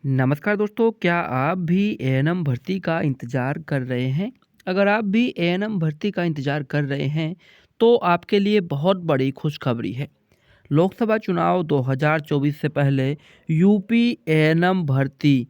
नमस्कार दोस्तों, क्या आप भी एएनएम भर्ती का इंतज़ार कर रहे हैं? अगर आप भी एएनएम भर्ती का इंतज़ार कर रहे हैं, तो आपके लिए बहुत बड़ी खुशखबरी है। लोकसभा चुनाव 2024 से पहले यूपी एएनएम भर्ती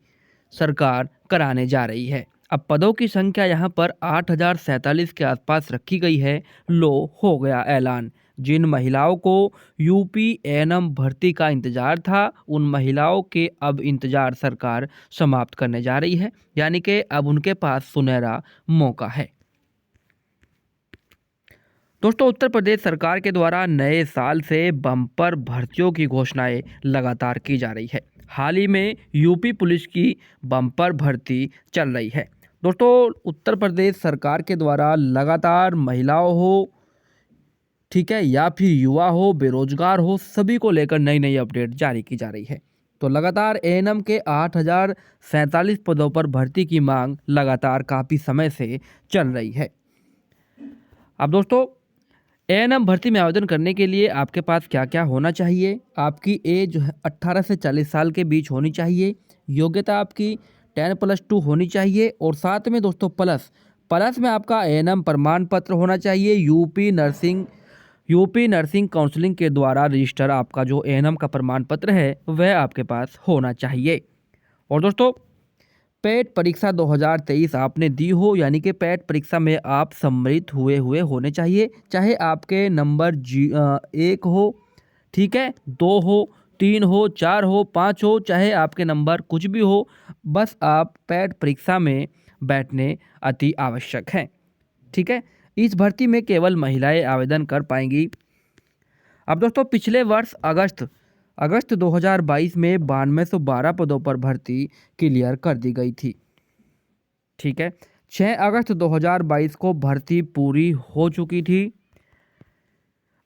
सरकार कराने जा रही है। अब पदों की संख्या यहाँ पर 8047 के आसपास रखी गई है। लो हो गया ऐलान। जिन महिलाओं को यूपी एएनएम भर्ती का इंतजार था, उन महिलाओं के अब इंतजार सरकार समाप्त करने जा रही है। यानी कि अब उनके पास सुनहरा मौका है। दोस्तों, उत्तर प्रदेश सरकार के द्वारा नए साल से बम्पर भर्तियों की घोषणाएं लगातार की जा रही है। हाल ही में यूपी पुलिस की बम्पर भर्ती चल रही है। दोस्तों, उत्तर प्रदेश सरकार के द्वारा लगातार महिलाओं हो, ठीक है, या फिर युवा हो, बेरोजगार हो, सभी को लेकर नई नई अपडेट जारी की जा रही है। तो लगातार एएनएम के 8047 पदों पर भर्ती की मांग लगातार काफ़ी समय से चल रही है। अब दोस्तों, एएनएम भर्ती में आवेदन करने के लिए आपके पास क्या-क्या होना चाहिए? आपकी एज 18 से 40 साल के बीच होनी चाहिए। योग्यता आपकी 10+2 होनी चाहिए और साथ में दोस्तों प्लस में आपका एएनएम प्रमाण पत्र होना चाहिए। यूपी नर्सिंग काउंसिलिंग के द्वारा रजिस्टर आपका जो एएनएम का प्रमाण पत्र है, वह आपके पास होना चाहिए। और दोस्तों, पेट परीक्षा 2023 आपने दी हो, यानी कि पेट परीक्षा में आप सम्मिलित हुए हुए होने चाहिए। चाहे आपके नंबर 1 हो, ठीक है, 2 हो, 3 हो, 4 हो, 5 हो, चाहे आपके नंबर कुछ भी हो, बस आप पेट परीक्षा में बैठने अति आवश्यक हैं। ठीक है, इस भर्ती में केवल महिलाएं आवेदन कर पाएंगी। अब दोस्तों, पिछले वर्ष अगस्त 2022 में 9212 पदों पर भर्ती क्लियर कर दी गई थी। ठीक है, 6 अगस्त 2022 को भर्ती पूरी हो चुकी थी।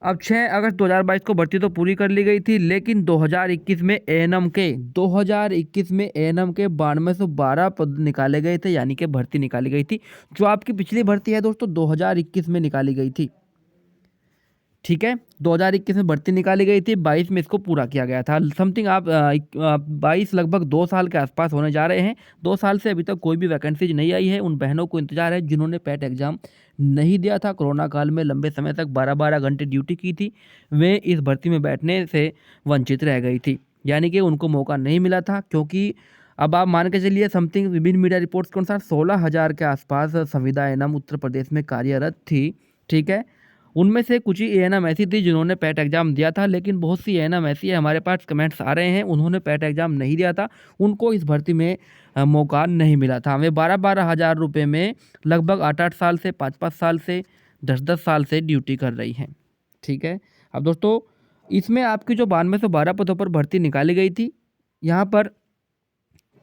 अब 6 अगस्त 2022 को भर्ती तो पूरी कर ली गई थी, लेकिन 2021 में एएनएम के 9212 पद निकाले गए थे, यानी कि भर्ती निकाली गई थी। जो आपकी पिछली भर्ती है दोस्तों, 2021 में निकाली गई थी। ठीक है, 2021 में भर्ती निकाली गई थी, 22 में इसको पूरा किया गया था। समथिंग आप 22 लगभग 2 साल के आसपास होने जा रहे हैं। 2 साल से अभी तक कोई भी वैकेंसीज नहीं आई है। उन बहनों को इंतजार है जिन्होंने पैट एग्जाम नहीं दिया था, कोरोना काल में लंबे समय तक 12-12 घंटे ड्यूटी की थी, वे इस भर्ती में बैठने से वंचित रह गई थी। यानी कि उनको मौका नहीं मिला था, क्योंकि अब आप मान के चलिए समथिंग विभिन्न मीडिया रिपोर्ट्स के अनुसार 16,000 के आसपास संविदा एएनएम उत्तर प्रदेश में कार्यरत थी। ठीक है, उनमें से कुछ ही एएनएम ऐसी थी जिन्होंने पैट एग्ज़ाम दिया था, लेकिन बहुत सी एएनएम ऐसी है, हमारे पास कमेंट्स आ रहे हैं, उन्होंने पैट एग्ज़ाम नहीं दिया था, उनको इस भर्ती में मौका नहीं मिला था। वे 12-12 हज़ार रुपये में लगभग 8-8 साल से 5-5 साल से 10-10 साल से ड्यूटी कर रही हैं। ठीक है, अब दोस्तों, इसमें आपकी जो 9212 पदों पर भर्ती निकाली गई थी, यहाँ पर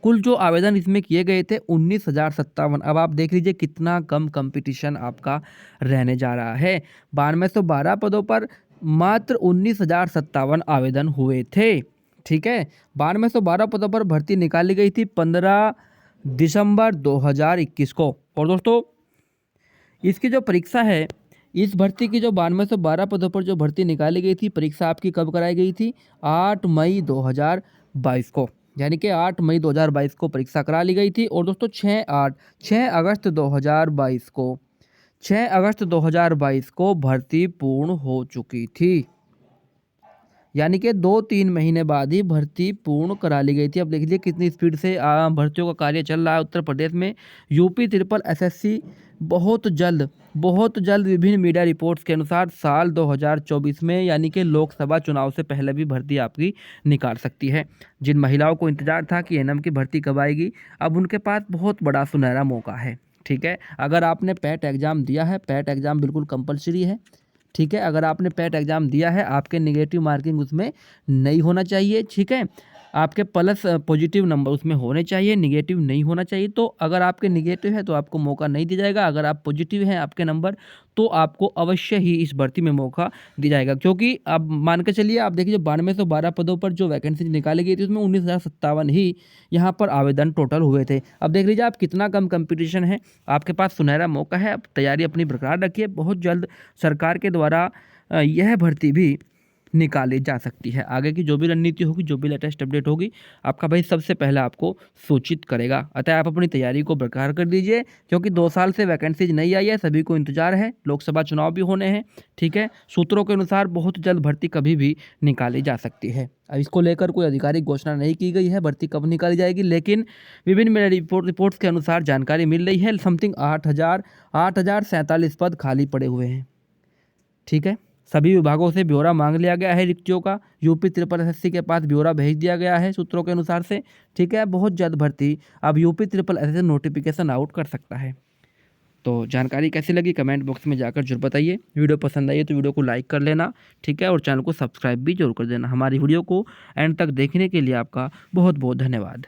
कुल जो आवेदन इसमें किए गए थे 19,057। अब आप देख लीजिए कितना कम कंपटीशन आपका रहने जा रहा है। 9212 पदों पर मात्र 19,057 आवेदन हुए थे। ठीक है, 9212 पदों पर भर्ती निकाली गई थी 15 दिसंबर 2021 को। और दोस्तों, इसकी जो परीक्षा है, इस भर्ती की जो 9212 पदों पर जो भर्ती निकाली गई थी, परीक्षा आपकी कब कराई गई थी? 8 मई 2022 को, यानी कि 8 मई 2022 को परीक्षा करा ली गई थी। और दोस्तों, 6 अगस्त 2022 को 6 अगस्त 2022 को भर्ती पूर्ण हो चुकी थी। यानी कि 2-3 महीने बाद ही भर्ती पूर्ण करा ली गई थी। अब देख लीजिए कितनी स्पीड से भर्तियों का कार्य चल रहा है उत्तर प्रदेश में। यूपी ट्रिपल एसएससी बहुत जल्द विभिन्न मीडिया रिपोर्ट्स के अनुसार साल 2024 में, यानी कि लोकसभा चुनाव से पहले भी भर्ती आपकी निकाल सकती है। जिन महिलाओं को इंतजार था कि एएनएम की भर्ती कब आएगी, अब उनके पास बहुत बड़ा सुनहरा मौका है। ठीक है, अगर आपने पैट एग्ज़ाम दिया है, पैट एग्ज़ाम बिल्कुल कंपलसरी है। ठीक है, अगर आपने पैट एग्ज़ाम दिया है, आपके नेगेटिव मार्किंग उसमें नहीं होना चाहिए। ठीक है, आपके प्लस पॉजिटिव नंबर उसमें होने चाहिए, नेगेटिव नहीं होना चाहिए। तो अगर आपके नेगेटिव है तो आपको मौका नहीं दिया जाएगा, अगर आप पॉजिटिव हैं आपके नंबर, तो आपको अवश्य ही इस भर्ती में मौका दिया जाएगा। क्योंकि अब मान के चलिए, आप देखिए 9212 पदों पर जो वैकेंसी निकाली गई थी, उसमें 19,057 ही यहाँ पर आवेदन टोटल हुए थे। अब देख लीजिए आप कितना कम कंपटीशन है, आपके पास सुनहरा मौका है। अब तैयारी अपनी बरकरार रखिए, बहुत जल्द सरकार के द्वारा यह भर्ती भी निकाली जा सकती है। आगे की जो भी रणनीति होगी, जो भी लेटेस्ट अपडेट होगी, आपका भाई सबसे पहले आपको सूचित करेगा। अतः आप अपनी तैयारी को बरकरार कर दीजिए, क्योंकि 2 साल से वैकेंसीज नहीं आई है, सभी को इंतजार है, लोकसभा चुनाव भी होने हैं। ठीक है, सूत्रों के अनुसार बहुत जल्द भर्ती कभी भी निकाली जा सकती है। अब इसको लेकर कोई आधिकारिक घोषणा नहीं की गई है भर्ती कब निकाली जाएगी, लेकिन विभिन्न मीडिया रिपोर्ट्स के अनुसार जानकारी मिल रही है, समथिंग 8,047 पद खाली पड़े हुए हैं। ठीक है, सभी विभागों से ब्यौरा मांग लिया गया है रिक्तियों का, यूपी ट्रिपल एसएससी के पास ब्यौरा भेज दिया गया है सूत्रों के अनुसार से। ठीक है, बहुत जल्द भर्ती अब UP triple SSC notification out कर सकता है। तो जानकारी कैसी लगी कमेंट बॉक्स में जाकर जरूर बताइए। वीडियो पसंद आई तो वीडियो को लाइक कर लेना। ठीक है, और चैनल को सब्सक्राइब भी जरूर कर देना। हमारी वीडियो को एंड तक देखने के लिए आपका बहुत बहुत धन्यवाद।